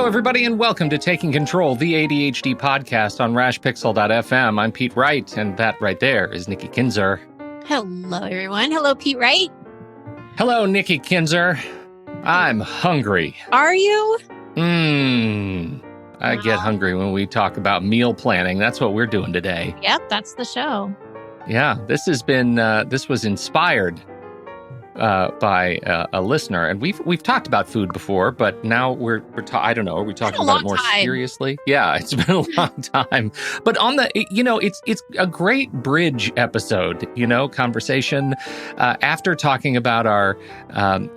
Hello, everybody, and welcome to Taking Control, the ADHD podcast on rashpixel.fm. I'm Pete Wright, and that right there is Nikki Kinzer. Hello, everyone. Hello, Pete Wright. Hello, Nikki Kinzer. I'm hungry. Are you? I get hungry when we talk about meal planning. That's what we're doing today. Yep, that's the show. Yeah, this was inspired by a listener, and we've talked about food before, but now I don't know, are we talking about it more seriously? Yeah, it's been a long time. But on it's a great bridge episode, conversation after talking about our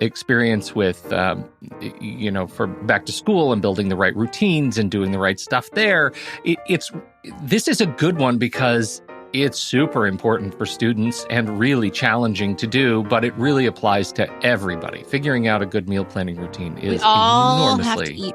experience with for back to school and building the right routines and doing the right stuff there. This is a good one because it's super important for students and really challenging to do, but it really applies to everybody. Figuring out a good meal planning routine is enormously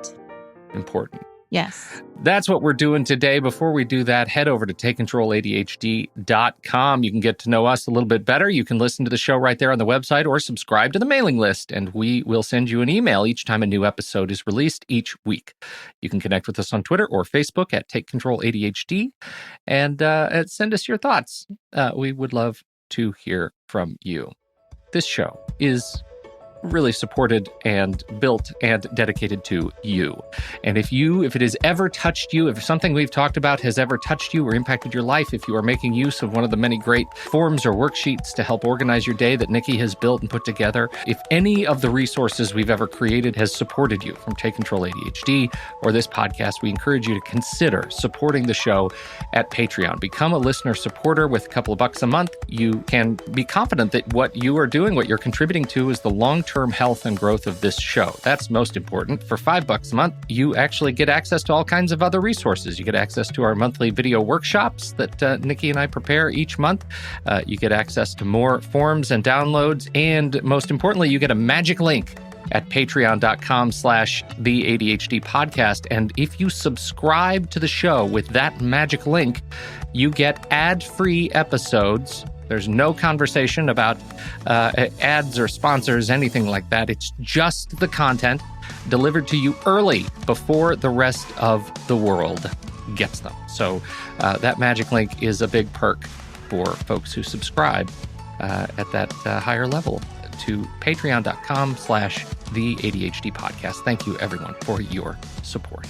important. Yes. That's what we're doing today. Before we do that, head over to takecontroladhd.com. You can get to know us a little bit better. You can listen to the show right there on the website or subscribe to the mailing list, and we will send you an email each time a new episode is released each week. You can connect with us on Twitter or Facebook at Take Control ADHD and send us your thoughts. We would love to hear from you. This show is really supported and built and dedicated to you. And if it has ever touched you, if something we've talked about has ever touched you or impacted your life, if you are making use of one of the many great forms or worksheets to help organize your day that Nikki has built and put together, if any of the resources we've ever created has supported you from Take Control ADHD or this podcast, we encourage you to consider supporting the show at Patreon. Become a listener supporter with a couple of bucks a month. You can be confident that what you are doing, what you're contributing to, is the long-term health and growth of this show. That's most important. For $5 a month, you actually get access to all kinds of other resources. You get access to our monthly video workshops that Nikki and I prepare each month. You get access to more forms and downloads. And most importantly, you get a magic link at patreon.com/the ADHD podcast. And if you subscribe to the show with that magic link, you get ad-free episodes. There's no conversation about ads or sponsors, anything like that. It's just the content delivered to you early before the rest of the world gets them. So that magic link is a big perk for folks who subscribe at that higher level to patreon.com/the ADHD podcast. Thank you, everyone, for your support.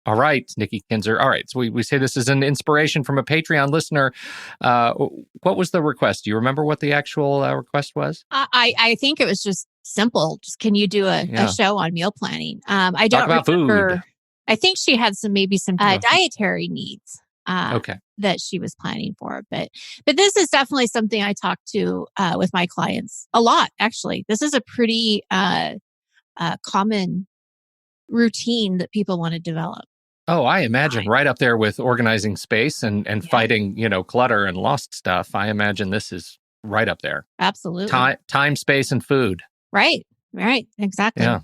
All right, Nikki Kinzer. All right, so we say this is an inspiration from a Patreon listener. What was the request? Do you remember what the actual request was? I think it was just simple. Just, can you do a show on meal planning? I don't Talk about remember. Food. I think she had some dietary needs that she was planning for. But this is definitely something I talk to with my clients a lot, actually. This is a pretty common routine that people want to develop. Oh, I imagine right up there with organizing space and fighting, clutter and lost stuff. I imagine this is right up there. Absolutely. Time, space, and food. Right. Exactly. Yeah.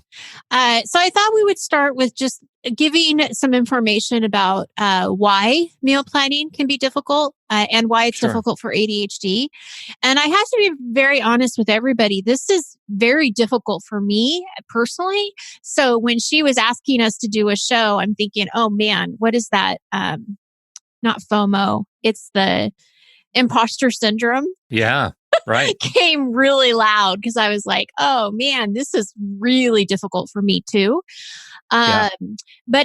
So I thought we would start with just giving some information about why meal planning can be difficult and why it's difficult for ADHD. And I have to be very honest with everybody. This is very difficult for me personally. So when she was asking us to do a show, I'm thinking, oh man, what is that? Not FOMO. It's the imposter syndrome. Yeah. Right. Came really loud because I was like, oh man, this is really difficult for me too. But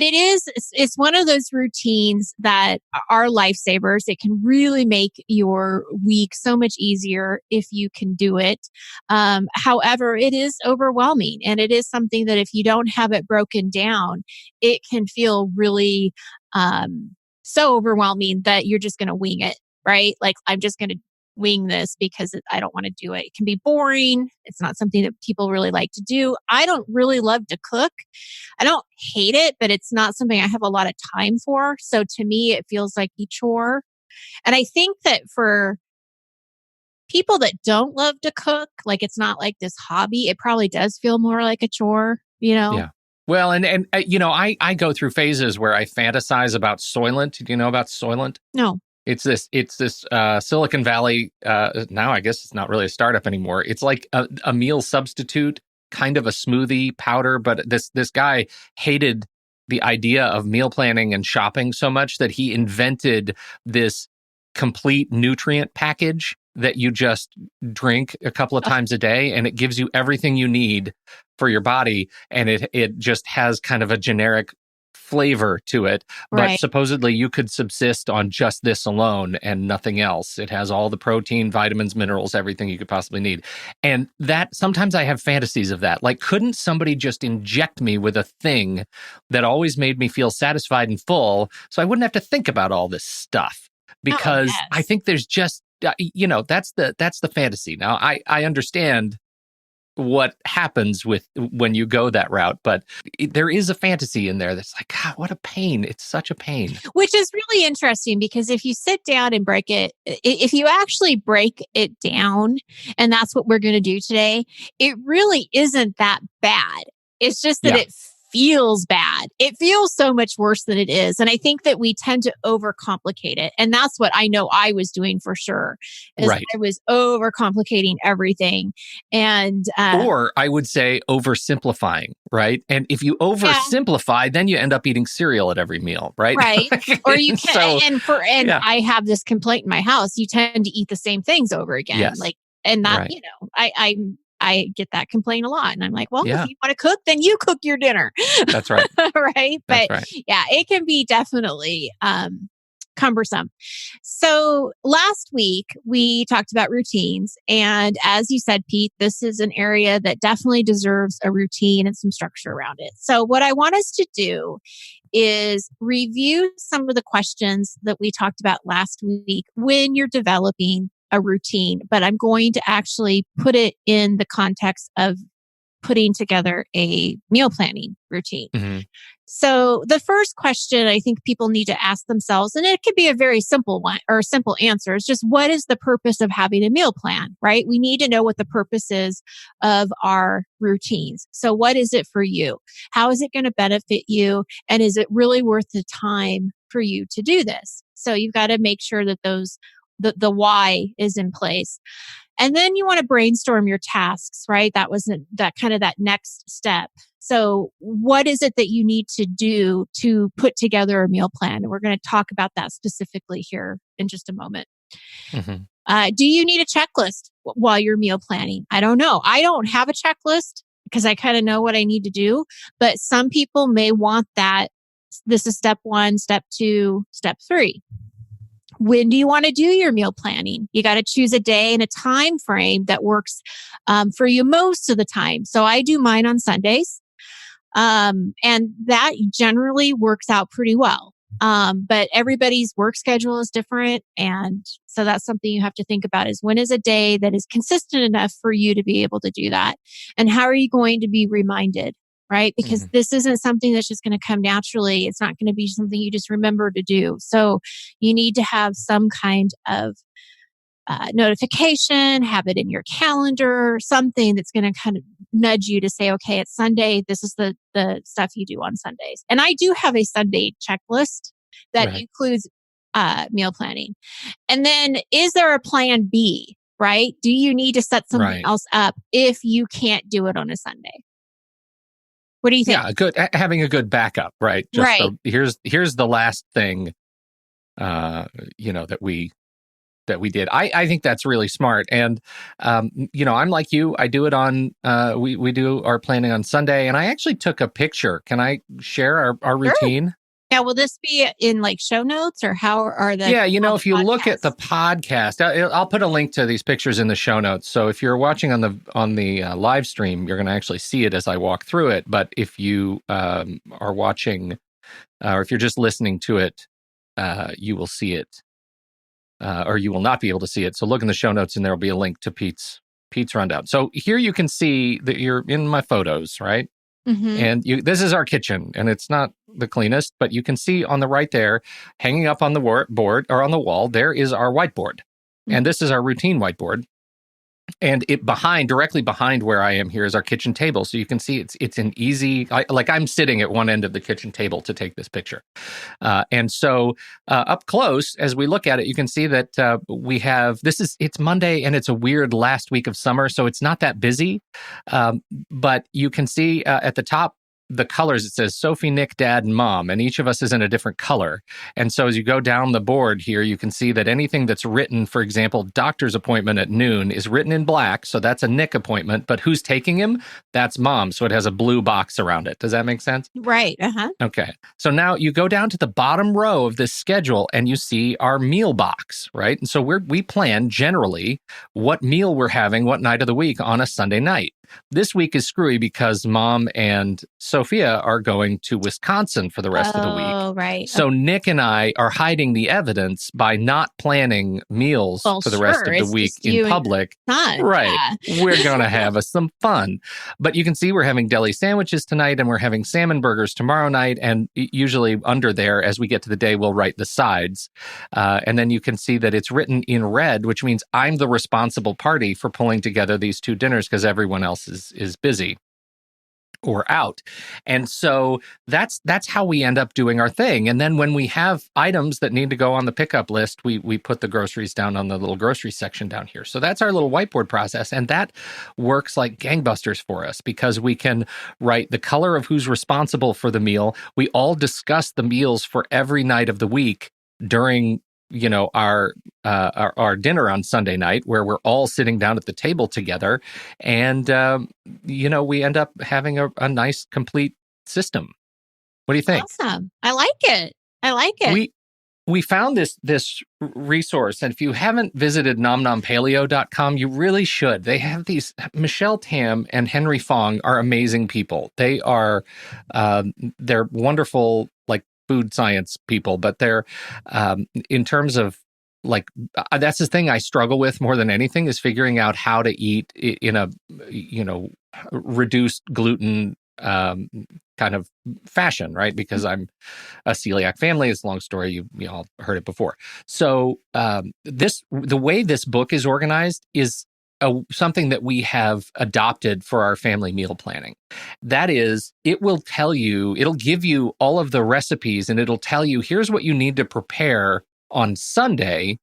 it's one of those routines that are lifesavers. It can really make your week so much easier if you can do it. However, it is overwhelming, and it is something that if you don't have it broken down, it can feel really so overwhelming that you're just going to wing it, right? Like, I'm just going to wing this because I don't want to do it. It can be boring. It's not something that people really like to do. I don't really love to cook. I don't hate it, but it's not something I have a lot of time for. So to me, it feels like a chore. And I think that for people that don't love to cook, like, it's not like this hobby, it probably does feel more like a chore, Yeah. Well, and I go through phases where I fantasize about Soylent. Do you know about Soylent? No. It's this Silicon Valley. Now I guess it's not really a startup anymore. It's like a meal substitute, kind of a smoothie powder. But this guy hated the idea of meal planning and shopping so much that he invented this complete nutrient package that you just drink a couple of times a day, and it gives you everything you need for your body, and it just has kind of a generic flavor to it, but Right. supposedly you could subsist on just this alone and nothing else. It has all the protein, vitamins, minerals, everything you could possibly need. And that sometimes I have fantasies of that. Like, couldn't somebody just inject me with a thing that always made me feel satisfied and full so I wouldn't have to think about all this stuff? Because I yes. think there's just that's the fantasy. Now I understand what happens with when you go that route, but there is a fantasy in there that's like, God, what a pain. It's such a pain. Which is really interesting because if you sit down and break it, if you actually break it down, and that's what we're going to do today, it really isn't that bad. It's just that Yeah. it feels bad. It feels so much worse than it is. And I think that we tend to overcomplicate it. And that's what I know I was doing for sure, is Right. I was overcomplicating everything. And or I would say oversimplifying, right? And if you oversimplify, then you end up eating cereal at every meal, right? Right. Or you can, yeah. I have this complaint in my house. You tend to eat the same things over again. Yes. Like, and that, Right. I get that complaint a lot. And I'm like, well, Yeah. if you want to cook, then you cook your dinner. That's right. Right. That's But right. yeah, it can be definitely cumbersome. So last week we talked about routines. And as you said, Pete, this is an area that definitely deserves a routine and some structure around it. So what I want us to do is review some of the questions that we talked about last week when you're developing a routine, but I'm going to actually put it in the context of putting together a meal planning routine. Mm-hmm. So the first question I think people need to ask themselves, and it could be a very simple one or simple answer, is just what is the purpose of having a meal plan, right? We need to know what the purpose is of our routines. So what is it for you? How is it going to benefit you? And is it really worth the time for you to do this? So you've got to make sure that the why is in place. And then you want to brainstorm your tasks, right? That was that kind of that next step. So what is it that you need to do to put together a meal plan? And we're going to talk about that specifically here in just a moment. Mm-hmm. Do you need a checklist while you're meal planning? I don't know. I don't have a checklist because I kind of know what I need to do, but some people may want that. This is step 1, step 2, step 3. When do you want to do your meal planning? You got to choose a day and a time frame that works for you most of the time. So I do mine on Sundays. And that generally works out pretty well. But everybody's work schedule is different. And so that's something you have to think about is when is a day that is consistent enough for you to be able to do that? And how are you going to be reminded? Right? Because this isn't something that's just going to come naturally. It's not going to be something you just remember to do. So you need to have some kind of notification, have it in your calendar, something that's going to kind of nudge you to say, okay, it's Sunday. This is the stuff you do on Sundays. And I do have a Sunday checklist that includes meal planning. And then is there a plan B, right? Do you need to set something else up if you can't do it on a Sunday? What do you think? Yeah, having a good backup, right? Just here's the last thing, that we did. I think that's really smart, and I'm like you. I do it on we do our planning on Sunday, and I actually took a picture. Can I share our routine? Now, will this be in like show notes or how are the? Yeah, if you look at the podcast, I'll put a link to these pictures in the show notes. So if you're watching on the live stream, you're going to actually see it as I walk through it. But if you are watching, or if you're just listening to it, you will see it, or you will not be able to see it. So look in the show notes, and there will be a link to Pete's rundown. So here you can see that you're in my photos, right? Mm-hmm. And this is our kitchen, and it's not the cleanest, but you can see on the right there, hanging up on the board or on the wall, there is our whiteboard. Mm-hmm. And this is our routine whiteboard. And directly behind where I am here is our kitchen table. So you can see it's an easy, I'm sitting at one end of the kitchen table to take this picture. And so up close, as we look at it, you can see that we have, it's Monday and it's a weird last week of summer. So it's not that busy. But you can see at the top, the colors, it says Sophie, Nick, Dad, and Mom, and each of us is in a different color. And so as you go down the board here, you can see that anything that's written, for example, doctor's appointment at noon is written in black. So that's a Nick appointment, but who's taking him? That's Mom. So it has a blue box around it. Does that make sense? Right. Uh-huh. Okay. So now you go down to the bottom row of this schedule and you see our meal box, right? And so we plan generally what meal we're having, what night of the week on a Sunday night. This week is screwy because Mom and Sophia are going to Wisconsin for the rest of the week. Oh, right. So Nick and I are hiding the evidence by not planning meals for the rest of the week in public. Right. Yeah. We're going to have some fun. But you can see we're having deli sandwiches tonight and we're having salmon burgers tomorrow night. And usually under there, as we get to the day, we'll write the sides. And then you can see that it's written in red, which means I'm the responsible party for pulling together these two dinners because everyone else is busy or out. And so that's how we end up doing our thing. And then when we have items that need to go on the pickup list, we put the groceries down on the little grocery section down here. So that's our little whiteboard process. And that works like gangbusters for us because we can write the color of who's responsible for the meal. We all discuss the meals for every night of the week during our dinner on Sunday night, where we're all sitting down at the table together, and we end up having a nice complete system. What do you think? Awesome! I like it. We found this resource, and if you haven't visited nomnompaleo.com, you really should. They have these. Michelle Tam and Henry Fong are amazing people. They are they're wonderful, like, food science people, but they're in terms of that's the thing I struggle with more than anything is figuring out how to eat in a reduced gluten kind of fashion, right? Because I'm a celiac family. It's a long story. You all heard it before. So the way this book is organized is something that we have adopted for our family meal planning. That is, it'll give you all of the recipes and it'll tell you, here's what you need to prepare on Sunday.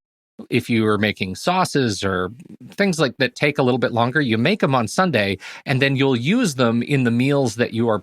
If you are making sauces or things like that take a little bit longer, you make them on Sunday, and then you'll use them in the meals that you are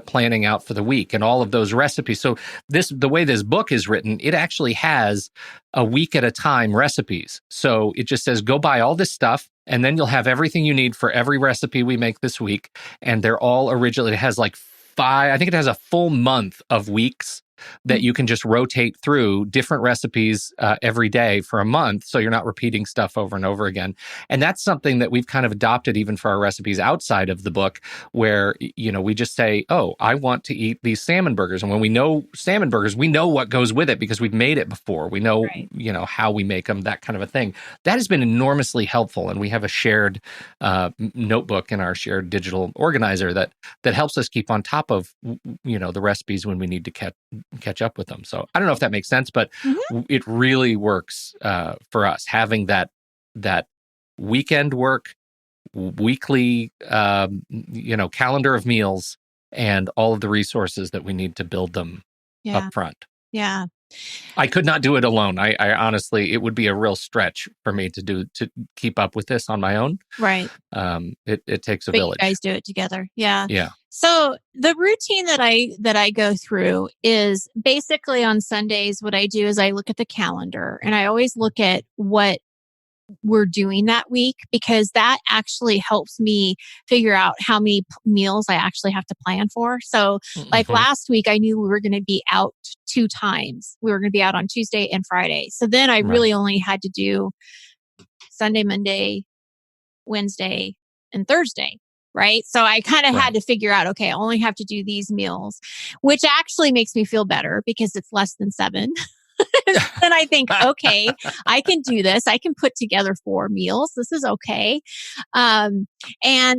planning out for the week and all of those recipes. So the way this book is written, it actually has a week at a time recipes. So it just says, go buy all this stuff, and then you'll have everything you need for every recipe we make this week. And they're all originally, it has I think it has a full month of weeks that you can just rotate through different recipes every day for a month. So you're not repeating stuff over and over again. And that's something that we've kind of adopted even for our recipes outside of the book, where, we just say, oh, I want to eat these salmon burgers. And when we know salmon burgers, we know what goes with it because we've made it before. We know, right, how we make them, that kind of a thing. That has been enormously helpful. And we have a shared notebook in our shared digital organizer that helps us keep on top of, the recipes when we need to catch up with them. So I don't know if that makes sense, but it really works for us having that weekend work, weekly, calendar of meals and all of the resources that we need to build them up front. Yeah. I could not do it alone. I honestly, it would be a real stretch for me to keep up with this on my own. Right. It takes a village. You guys do it together. Yeah. Yeah. So the routine that I go through is basically on Sundays. What I do is I look at the calendar and I always look at what we're doing that week, because that actually helps me figure out how many meals I actually have to plan for. So like last week, I knew we were going to be out 2 times. We were going to be out on Tuesday and Friday. So then I really only had to do Sunday, Monday, Wednesday, and Thursday. Right. So I kind of had to figure out, okay, I only have to do these meals, which actually makes me feel better because it's less than 7. Then I think, okay, I can do this. I can put together 4 meals. This is okay. And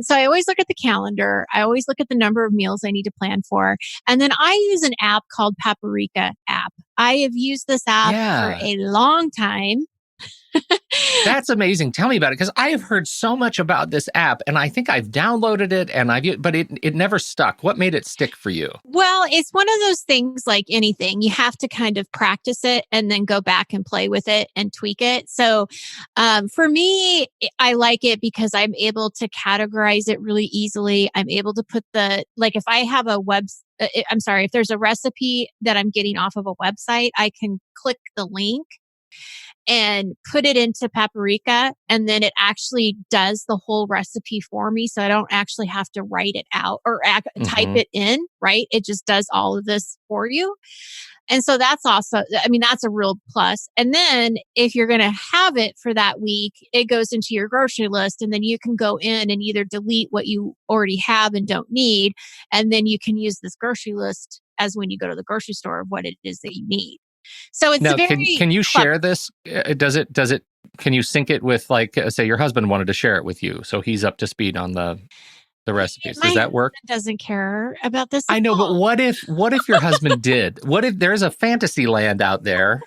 so I always look at the calendar. I always look at the number of meals I need to plan for. And then I use an app called Paprika app. I have used this app for a long time. That's amazing. Tell me about it, because I have heard so much about this app, and I think I've downloaded it, but it never stuck. What made it stick for you? Well, it's one of those things like anything. You have to kind of practice it and then go back and play with it and tweak it. So for me, I like it because I'm able to categorize it really easily. I'm able to put if I have if there's a recipe that I'm getting off of a website, I can click the link and put it into Paprika, and then it actually does the whole recipe for me. So I don't actually have to write it out or type it in, right? It just does all of this for you. And so that's also, that's a real plus. And then if you're going to have it for that week, it goes into your grocery list, and then you can go in and either delete what you already have and don't need. And then you can use this grocery list as when you go to the grocery store of what it is that you need. So it's now, very can you clever. share this? Can you sync it with, say your husband wanted to share it with you, so he's up to speed on the recipes? Does that work? My husband doesn't care about this. I know, but what if your husband did? What if there's a fantasy land out there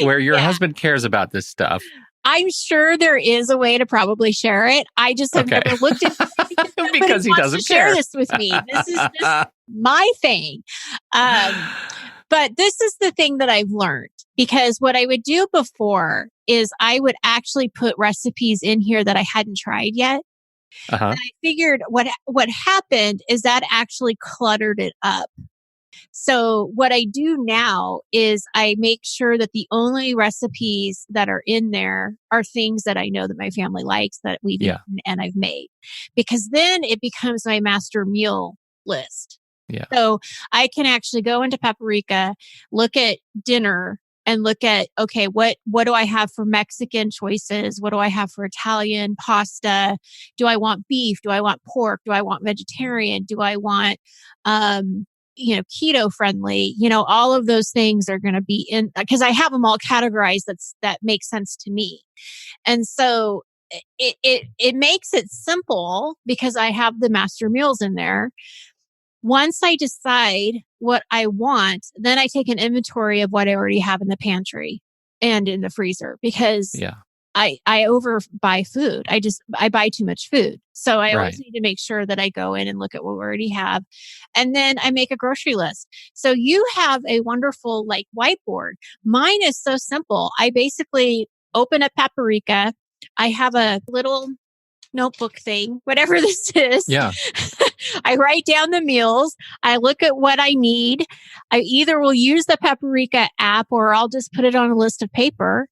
where your husband cares about this stuff? I'm sure there is a way to probably share it. I just have never looked at it because he doesn't share this with me. This is just my thing. But this is the thing that I've learned, because what I would do before is I would actually put recipes in here that I hadn't tried yet. And I figured what happened is that actually cluttered it up. So what I do now is I make sure that the only recipes that are in there are things that I know that my family likes, that we've eaten and I've made, because then it becomes my master meal list. Yeah. So I can actually go into Paprika, look at dinner, and look at, okay, what do I have for Mexican choices? What do I have for Italian pasta? Do I want beef? Do I want pork? Do I want vegetarian? Do I want, keto friendly? All of those things are going to be in, because I have them all categorized. That makes sense to me. And so it makes it simple because I have the master meals in there. Once I decide what I want, then I take an inventory of what I already have in the pantry and in the freezer, because I overbuy food. I buy too much food. So I always need to make sure that I go in and look at what we already have. And then I make a grocery list. So you have a wonderful whiteboard. Mine is so simple. I basically open up Paprika. I have a little notebook thing, whatever this is. Yeah. I write down the meals. I look at what I need. I either will use the Paprika app or I'll just put it on a list of paper.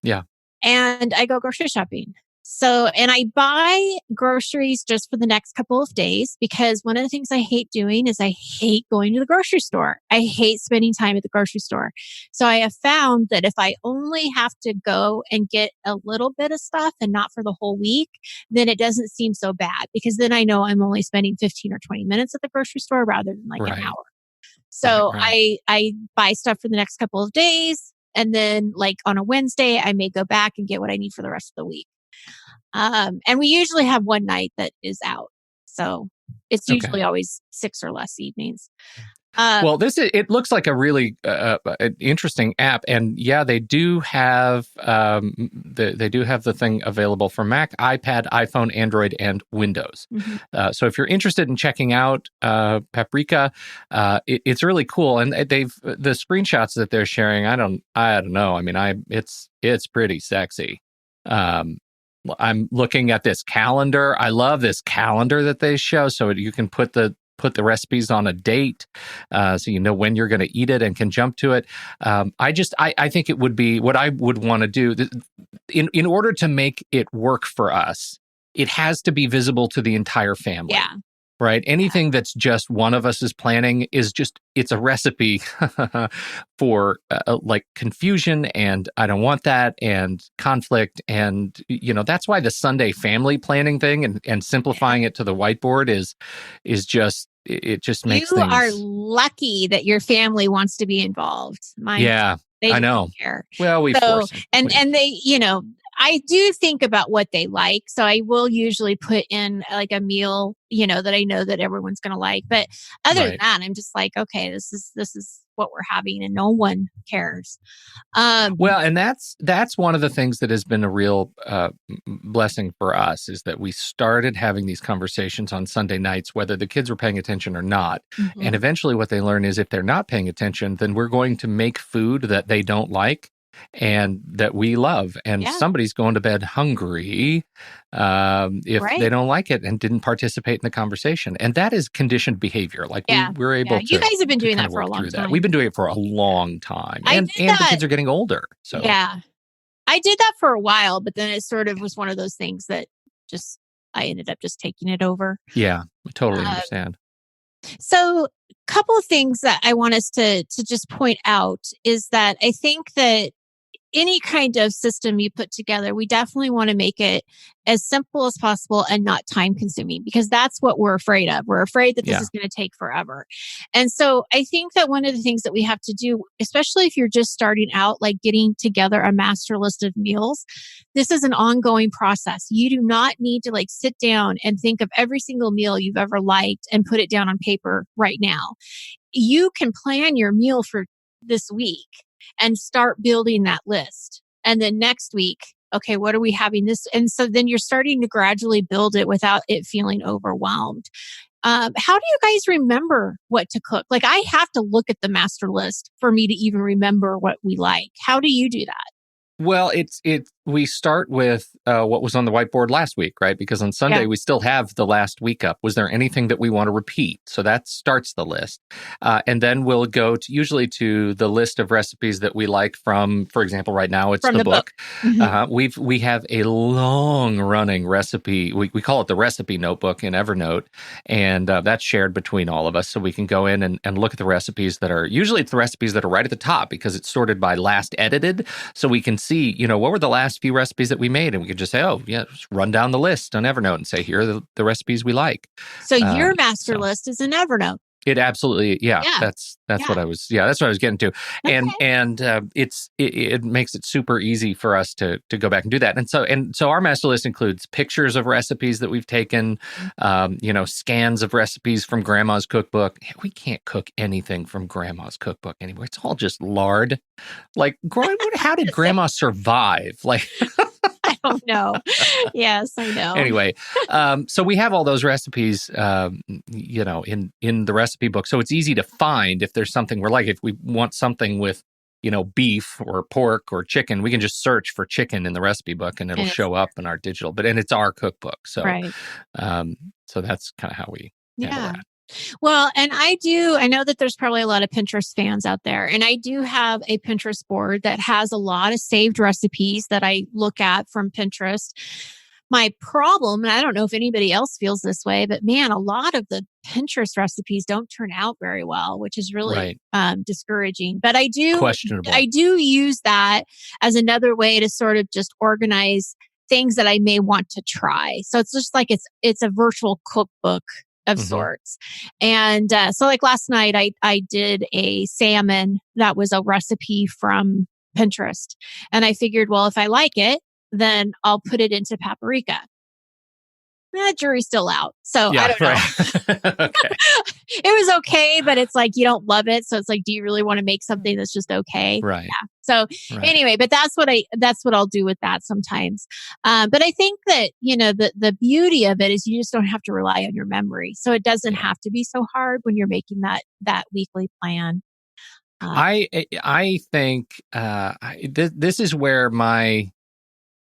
Yeah. And I go grocery shopping. So, and I buy groceries just for the next couple of days, because one of the things I hate doing is I hate going to the grocery store. I hate spending time at the grocery store. So I have found that if I only have to go and get a little bit of stuff and not for the whole week, then it doesn't seem so bad, because then I know I'm only spending 15 or 20 minutes at the grocery store rather than an hour. So I buy stuff for the next couple of days. And then on a Wednesday, I may go back and get what I need for the rest of the week. And we usually have one night that is out. So it's usually always 6 or less evenings. Well, it looks like a really interesting app, and they do have the thing available for Mac, iPad, iPhone, Android, and Windows. Mm-hmm. So if you're interested in checking out Paprika, it's really cool, and the screenshots that they're sharing, I don't know. It's pretty sexy. I'm looking at this calendar. I love this calendar that they show, so you can put the recipes on a date, so you know when you're going to eat it and can jump to it. I think it would be what I would want to do in order to make it work for us. It has to be visible to the entire family. Yeah. Right. Anything that's just one of us is planning it's a recipe for confusion, and I don't want that, and conflict. And, that's why the Sunday family planning thing and simplifying it to the whiteboard is just, it just makes things. You are lucky that your family wants to be involved. Mine, I know. Care. Well, we force them. And they, I do think about what they like. So I will usually put in a meal, that I know that everyone's going to like. But other than that, I'm just okay, this is what we're having, and no one cares. Well, and that's one of the things that has been a real blessing for us, is that we started having these conversations on Sunday nights, whether the kids were paying attention or not. Mm-hmm. And eventually what they learn is if they're not paying attention, then we're going to make food that they don't like and that we love. And somebody's going to bed hungry if they don't like it and didn't participate in the conversation. And that is conditioned behavior. Like we're able to. You guys have been doing that for a long time. We've been doing it for a long time. And the kids are getting older. So yeah, I did that for a while, but then it sort of was one of those things that just, I ended up just taking it over. Yeah, I totally understand. So a couple of things that I want us to just point out is that I think that any kind of system you put together, we definitely want to make it as simple as possible and not time consuming, because that's what we're afraid of. We're afraid that this is going to take forever. And so I think that one of the things that we have to do, especially if you're just starting out, like getting together a master list of meals, this is an ongoing process. You do not need to like sit down and think of every single meal you've ever liked and put it down on paper right now. You can plan your meal for this week and start building that list. And then next week, okay, what are we having this? And so then you're starting to gradually build it without it feeling overwhelmed. How do you guys remember what to cook? Like, I have to look at the master list for me to even remember what we like. How do you do that? Well, we start with what was on the whiteboard last week, right? Because on Sunday, we still have the last week up. Was there anything that we want to repeat? So that starts the list. And then we'll go usually to the list of recipes that we like from, for example, right now, it's the book. Mm-hmm. We have a long running recipe. We call it the recipe notebook in Evernote. And that's shared between all of us. So we can go in and look at the recipes usually it's the recipes that are right at the top, because it's sorted by last edited. So we can see, what were the last few recipes that we made? And we could just say, just run down the list on Evernote and say, here are the recipes we like. So your master list is in Evernote. It absolutely, that's what I was getting to. Okay. And it makes it super easy for us to go back and do that. And so our master list includes pictures of recipes that we've taken, scans of recipes from Grandma's cookbook. We can't cook anything from Grandma's cookbook anymore. It's all just lard. Like, how did Grandma survive? Like, I don't know. Yes, I know. Anyway, so we have all those recipes, in the recipe book. So it's easy to find if there's something we're like. If we want something with, beef or pork or chicken, we can just search for chicken in the recipe book and it'll show up in our digital. And it's our cookbook. So, so that's kind of how we handle that. Well, and I know that there's probably a lot of Pinterest fans out there, and I do have a Pinterest board that has a lot of saved recipes that I look at from Pinterest. My problem, and I don't know if anybody else feels this way, but man, a lot of the Pinterest recipes don't turn out very well, which is really discouraging. But I do use that as another way to sort of just organize things that I may want to try. So it's just like it's a virtual cookbook of sorts. And so like last night, I did a salmon that was a recipe from Pinterest. And I figured, well, if I like it, then I'll put it into Paprika. Jury's still out. So I don't know. Okay. It was okay, but it's like, you don't love it. So it's like, do you really want to make something that's just okay? Right. Yeah. So anyway, but that's what I'll do with that sometimes. But I think that, the beauty of it is you just don't have to rely on your memory. So it doesn't have to be so hard when you're making that weekly plan. I think this is where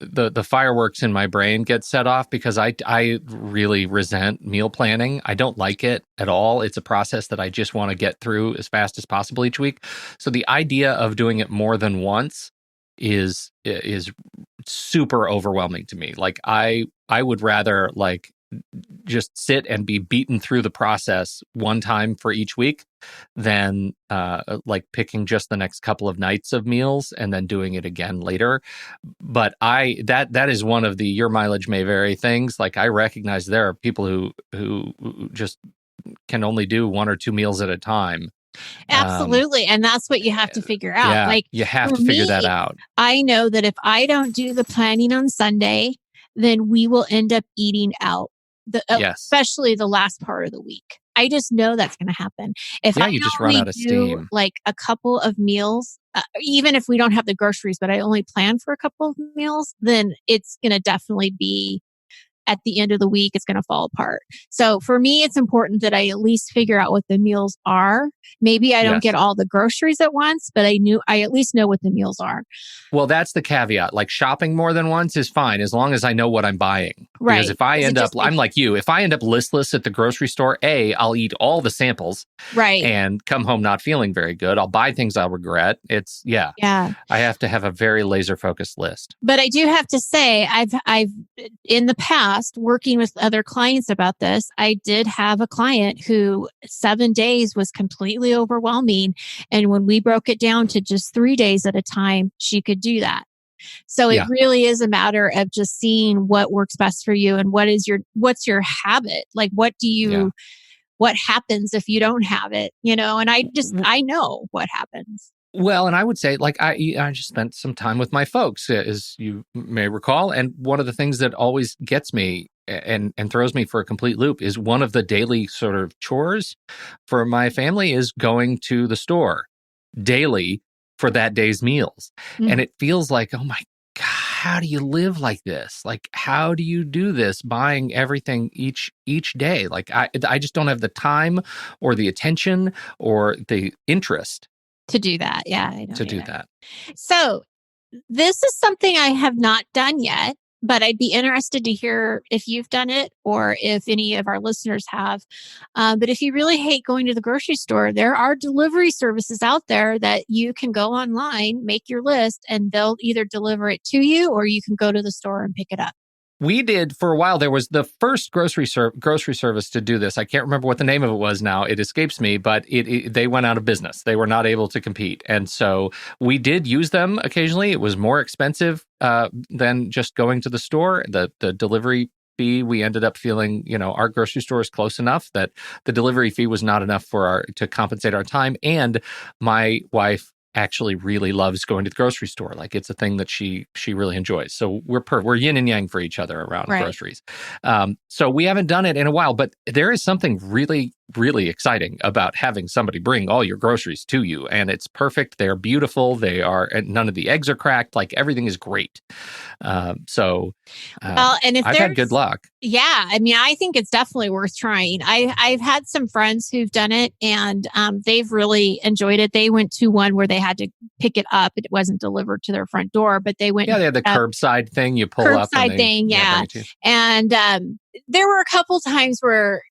the fireworks in my brain get set off, because I really resent meal planning. I don't like it at all. It's a process that I just want to get through as fast as possible each week. So the idea of doing it more than once is super overwhelming to me. Like I would rather just sit and be beaten through the process one time for each week than picking just the next couple of nights of meals and then doing it again later. But that is one of the your mileage may vary things. Like, I recognize there are people who just can only do one or two meals at a time. Absolutely. And that's what you have to figure out. Yeah, you have to figure that out. I know that if I don't do the planning on Sunday, then we will end up eating out. Especially the last part of the week. I just know that's going to happen. If Yeah, I you just run only out of do steam. like a couple of meals, even if we don't have the groceries, but I only plan for a couple of meals, then it's going to definitely be at the end of the week, it's going to fall apart. So for me, it's important that I at least figure out what the meals are. Maybe I don't get Yes. all the groceries at once, but I at least know what the meals are. Well, that's the caveat. Like shopping more than once is fine as long as I know what I'm buying. Because Right. if I Is it end up, just I'm like you, if I end up listless at the grocery store, I'll eat all the samples right. and come home not feeling very good. I'll buy things I'll regret. Yeah. I have to have a very laser focused list. But I do have to say, I've in the past working with other clients about this, I did have a client who 7 days was completely overwhelming. And when we broke it down to just 3 days at a time, she could do that. So it Yeah. really is a matter of just seeing what works best for you and what's your habit? Like, what happens if you don't have it, and I know what happens. Well, and I would say, like, I just spent some time with my folks, as you may recall. And one of the things that always gets me and throws me for a complete loop is one of the daily sort of chores for my family is going to the store daily for that day's meals. Mm. And it feels like, oh my God, how do you live like this? Like, how do you do this buying everything each day? Like, I just don't have the time or the attention or the interest To do that. Yeah, I don't to do either. that. So this is something I have not done yet, but I'd be interested to hear if you've done it or if any of our listeners have. But if you really hate going to the grocery store, there are delivery services out there that you can go online, make your list, and they'll either deliver it to you or you can go to the store and pick it up. We did for a while. There was the first grocery service to do this. I can't remember what the name of it was now. It escapes me, but they went out of business. They were not able to compete. And so we did use them occasionally. It was more expensive than just going to the store. The delivery fee, we ended up feeling, our grocery store is close enough that the delivery fee was not enough to compensate our time. And my wife actually really loves going to the grocery store. Like it's a thing that she really enjoys. So we're yin and yang for each other around groceries. So we haven't done it in a while, but there is something really, really exciting about having somebody bring all your groceries to you. And it's perfect. They're beautiful. And none of the eggs are cracked. Like everything is great. And if I've had good luck. Yeah. I mean, I think it's definitely worth trying. I've had some friends who've done it and they've really enjoyed it. They went to one where they had to pick it up. It wasn't delivered to their front door, but they went. Yeah, they had the curbside thing you pull up. Curbside thing, yeah. And there were a couple times where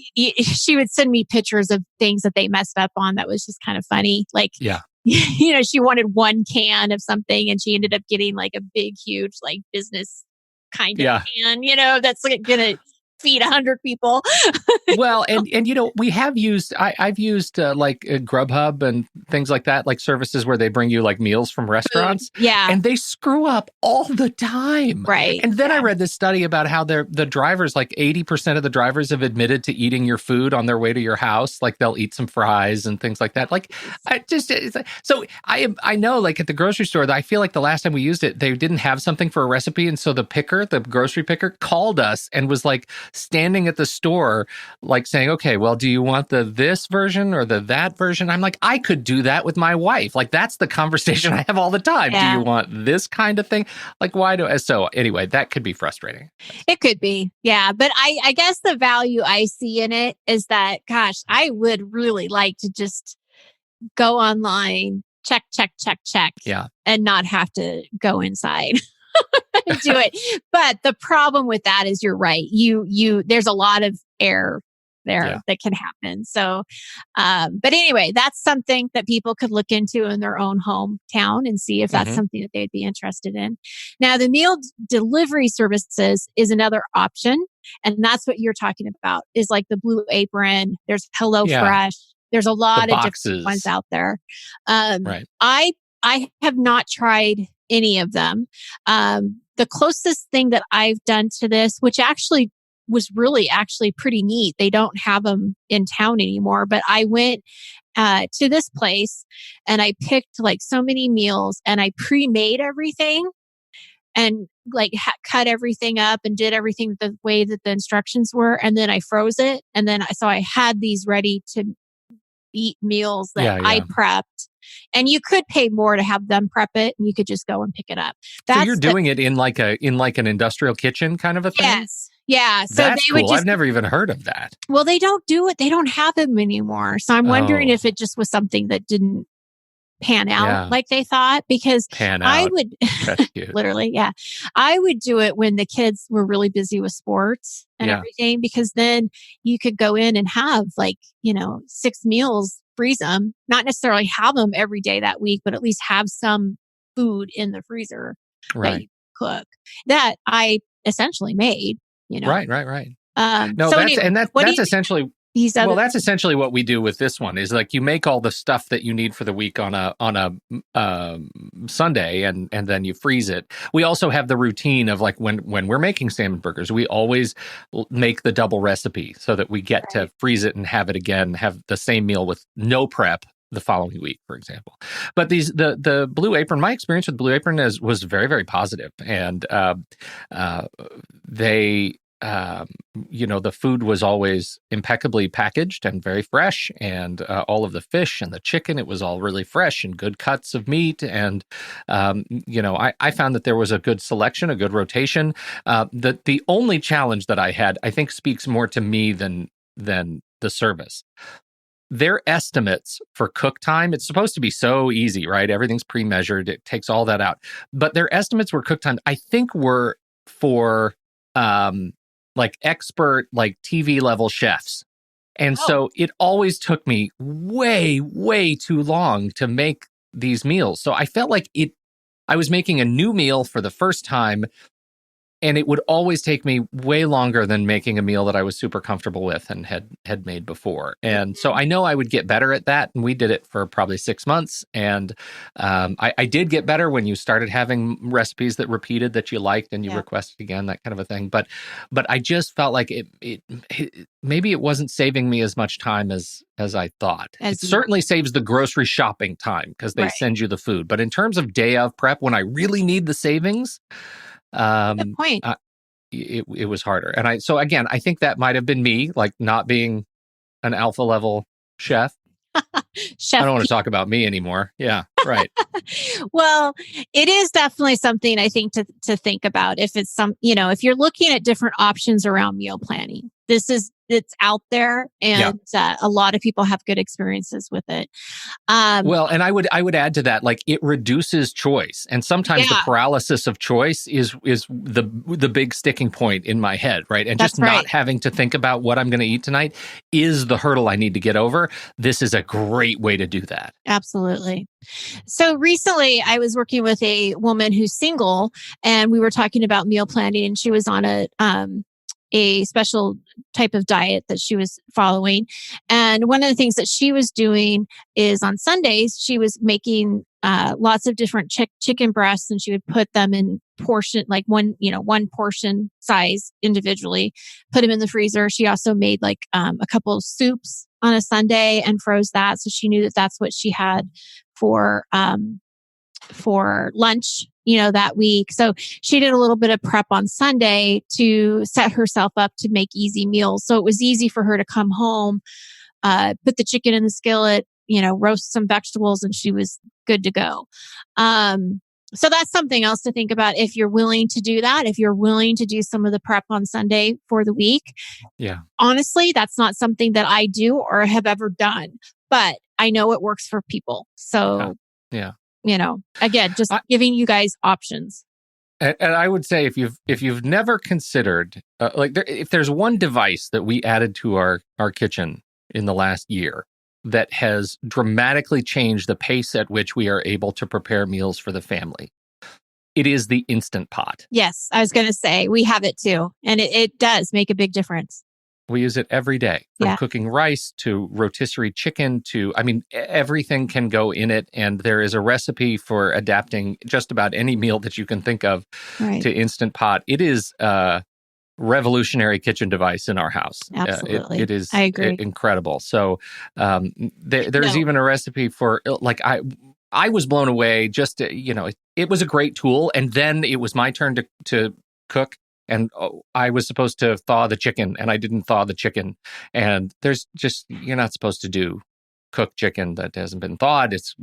she would send me pictures of things that they messed up on that was just kind of funny. Like, she wanted one can of something and she ended up getting like a big, huge, like business kind of can, that's like going to feed 100 people. Well, and we have used, I've used like Grubhub and things like that, like services where they bring you like meals from restaurants. Food. Yeah. And they screw up all the time. Right. And then I read this study about how the drivers, like 80% of the drivers have admitted to eating your food on their way to your house. Like they'll eat some fries and things like that. Like so I know like at the grocery store, I feel like the last time we used it, they didn't have something for a recipe. And so the grocery picker called us and was like standing at the store, like saying, okay, well, do you want this version or that version? I'm like, I could do that with my wife. Like, that's the conversation I have all the time. Yeah. Do you want this kind of thing? Like, so anyway, that could be frustrating. It could be. Yeah. But I guess the value I see in it is that, gosh, I would really like to just go online, check, and not have to go inside. Do it. But the problem with that is you're right. There's a lot of error there that can happen. So, but anyway, that's something that people could look into in their own hometown and see if that's something that they'd be interested in. Now, the meal delivery services is another option. And that's what you're talking about is like the Blue Apron. There's HelloFresh. There's a lot of different ones out there. Right. I have not tried any of them. The closest thing that I've done to this, which actually was really pretty neat. They don't have them in town anymore, but I went to this place and I picked like so many meals and I pre-made everything. and like cut everything up and did everything the way that the instructions were. And then I froze it. And then so I had these ready to eat meals that I prepped. And you could pay more to have them prep it, and you could just go and pick it up. So you're doing it in like an industrial kitchen kind of a thing? Yes. Yeah. So that's cool. I've never even heard of that. Well, they don't do it. They don't have them anymore. So I'm wondering if it just was something that didn't pan out like they thought, because I would literally, I would do it when the kids were really busy with sports and everything, because then you could go in and have 6 meals, freeze them, not necessarily have them every day that week, but at least have some food in the freezer that you cook that I essentially made, Right. No, so that's essentially that's essentially what we do with this one, is like you make all the stuff that you need for the week on a Sunday, and then you freeze it. We also have the routine of like when we're making salmon burgers, we always make the double recipe so that we get to freeze it and have it again, have the same meal with no prep the following week, for example. But the Blue Apron, my experience with Blue Apron was very, very positive, and they. The food was always impeccably packaged and very fresh, and all of the fish and the chicken, it was all really fresh and good cuts of meat. And, I found that there was a good selection, a good rotation. The only challenge that I had, I think, speaks more to me than the service. Their estimates for cook time, it's supposed to be so easy, right? Everything's pre-measured. It takes all that out. But their estimates for cook time, I think, were for like expert, like TV level chefs. And so it always took me way, way too long to make these meals. So I felt like I was making a new meal for the first time, and it would always take me way longer than making a meal that I was super comfortable with and had made before. And so I know I would get better at that. And we did it for probably 6 months. And I did get better when you started having recipes that repeated that you liked and you requested again, that kind of a thing. But I just felt like it maybe it wasn't saving me as much time as I thought. It certainly saves the grocery shopping time because they send you the food. But in terms of day of prep, when I really need the savings, good point. It was harder. And I think that might have been me, like not being an alpha level chef. Chef I don't want to talk about me anymore. Yeah, right. Well, it is definitely something I think to think about. If it's if you're looking at different options around meal planning, it's out there, and a lot of people have good experiences with it. Well, and I would add to that, like it reduces choice, and sometimes the paralysis of choice is the big sticking point in my head, right? And just not having to think about what I'm going to eat tonight is the hurdle I need to get over. This is a great way to do that. Absolutely. So recently, I was working with a woman who's single, and we were talking about meal planning, and she was on a special type of diet that she was following. And one of the things that she was doing is on Sundays, she was making lots of different chicken breasts, and she would put them in portion, like one portion size individually, put them in the freezer. She also made like a couple of soups on a Sunday and froze that. So she knew that that's what she had for lunch, that week. So she did a little bit of prep on Sunday to set herself up to make easy meals. So it was easy for her to come home, put the chicken in the skillet, roast some vegetables, and she was good to go. So that's something else to think about if you're willing to do that, if you're willing to do some of the prep on Sunday for the week. Yeah. Honestly, that's not something that I do or have ever done, but I know it works for people. So yeah. Again, just giving you guys options. And I would say if you've never considered, if there's one device that we added to our kitchen in the last year that has dramatically changed the pace at which we are able to prepare meals for the family, it is the Instant Pot. Yes, I was going to say we have it too, and it does make a big difference. We use it every day, from cooking rice to rotisserie chicken to, everything can go in it. And there is a recipe for adapting just about any meal that you can think of to Instant Pot. It is a revolutionary kitchen device in our house. Absolutely. It is I agree. Incredible. So there's even a recipe for, I was blown away. Just it was a great tool, and then it was my turn to cook, and I was supposed to thaw the chicken, and I didn't thaw the chicken. And you're not supposed to do cooked chicken that hasn't been thawed. It's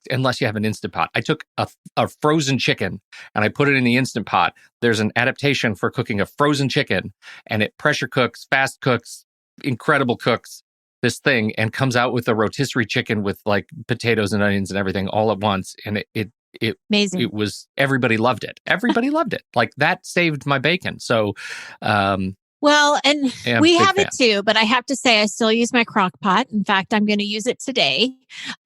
unless you have an Instant Pot. I took a frozen chicken and I put it in the Instant Pot. There's an adaptation for cooking a frozen chicken, and it pressure cooks, fast cooks, incredible cooks this thing, and comes out with a rotisserie chicken with like potatoes and onions and everything all at once. And it Amazing. It was, everybody loved it. Everybody loved it. Like, that saved my bacon. So, well, and we have fan. it too, but I have to say I still use my crock pot. In fact, I'm going to use it today.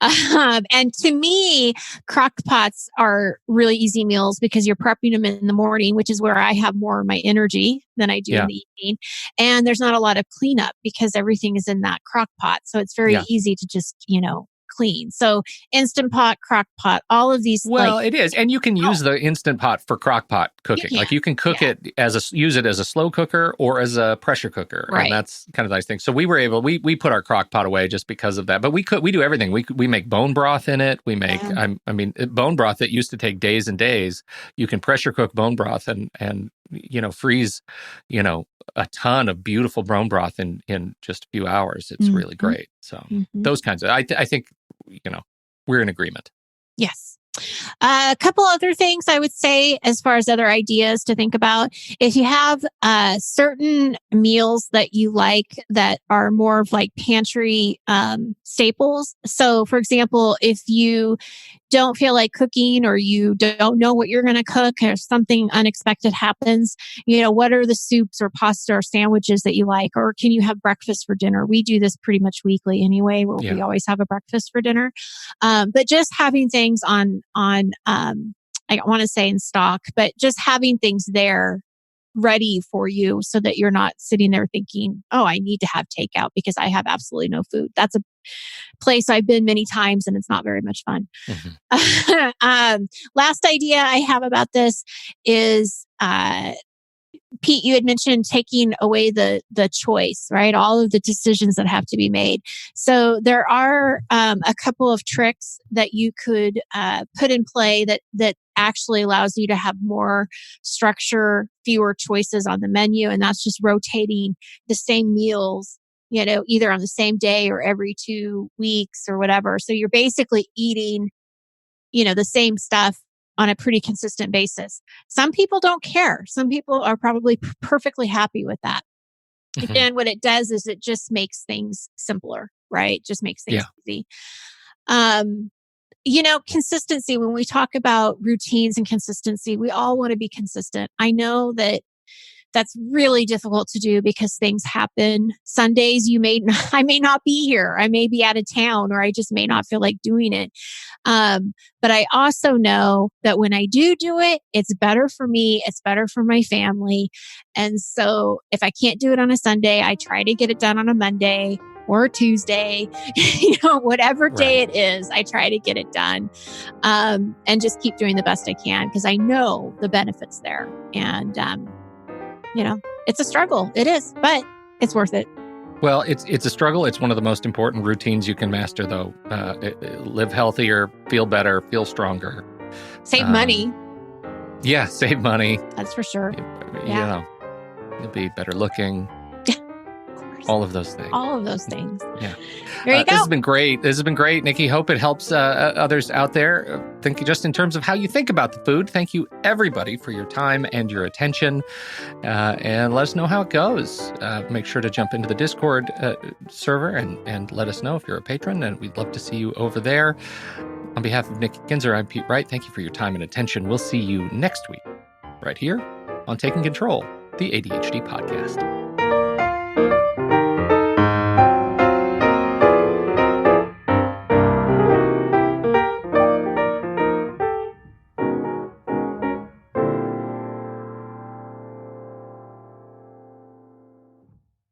And to me, crock pots are really easy meals because you're prepping them in the morning, which is where I have more of my energy than I do in the evening. And there's not a lot of cleanup because everything is in that crock pot. So it's very easy to just, clean. So Instant Pot, crock pot, all of these. Well, it is. And you can use the Instant Pot for crock pot cooking. Like, you can cook it use it as a slow cooker or as a pressure cooker. Right. And that's kind of the nice thing. So we were able, we put our crock pot away just because of that. But we do everything. We make bone broth in it. We make, bone broth that used to take days and days. You can pressure cook bone broth and freeze, a ton of beautiful bone broth in just a few hours. It's really great. So those kinds of, I think, we're in agreement. Yes. A couple other things I would say as far as other ideas to think about. If you have certain meals that you like that are more of like pantry staples. So, for example, if you don't feel like cooking or you don't know what you're going to cook or something unexpected happens, what are the soups or pasta or sandwiches that you like? Or can you have breakfast for dinner? We do this pretty much weekly anyway, where we always have a breakfast for dinner. But just having things on I don't want to say in stock, but just having things there ready for you so that you're not sitting there thinking, oh, I need to have takeout because I have absolutely no food. That's a place I've been many times and it's not very much fun. Last idea I have about this is, Pete, you had mentioned taking away the choice, right? All of the decisions that have to be made. So there are a couple of tricks that you could put in play that actually allows you to have more structure, fewer choices on the menu. And that's just rotating the same meals, either on the same day or every 2 weeks or whatever. So you're basically eating, the same stuff on a pretty consistent basis. Some people don't care. Some people are probably perfectly happy with that. And what it does is it just makes things simpler, right? Just makes things easy. Consistency, when we talk about routines and consistency, we all want to be consistent. I know that that's really difficult to do because things happen. Sundays, I may not be here. I may be out of town, or I just may not feel like doing it. But I also know that when I do it, it's better for me. It's better for my family. And so if I can't do it on a Sunday, I try to get it done on a Monday or a Tuesday, whatever day it is, I try to get it done, and just keep doing the best I can because I know the benefits there. And, it's a struggle. It is, but it's worth it. Well, it's a struggle. It's one of the most important routines you can master, though. Live healthier, feel better, feel stronger. Save money. Yeah, save money. That's for sure. You'll be better looking. All of those things. All of those things. Yeah. There you go. This has been great, Nikki. Hope it helps others out there. Think just in terms of how you think about the food. Thank you, everybody, for your time and your attention. And let us know how it goes. Make sure to jump into the Discord server and let us know if you're a patron. And we'd love to see you over there. On behalf of Nikki Kinzer, I'm Pete Wright. Thank you for your time and attention. We'll see you next week, right here on Taking Control, the ADHD podcast.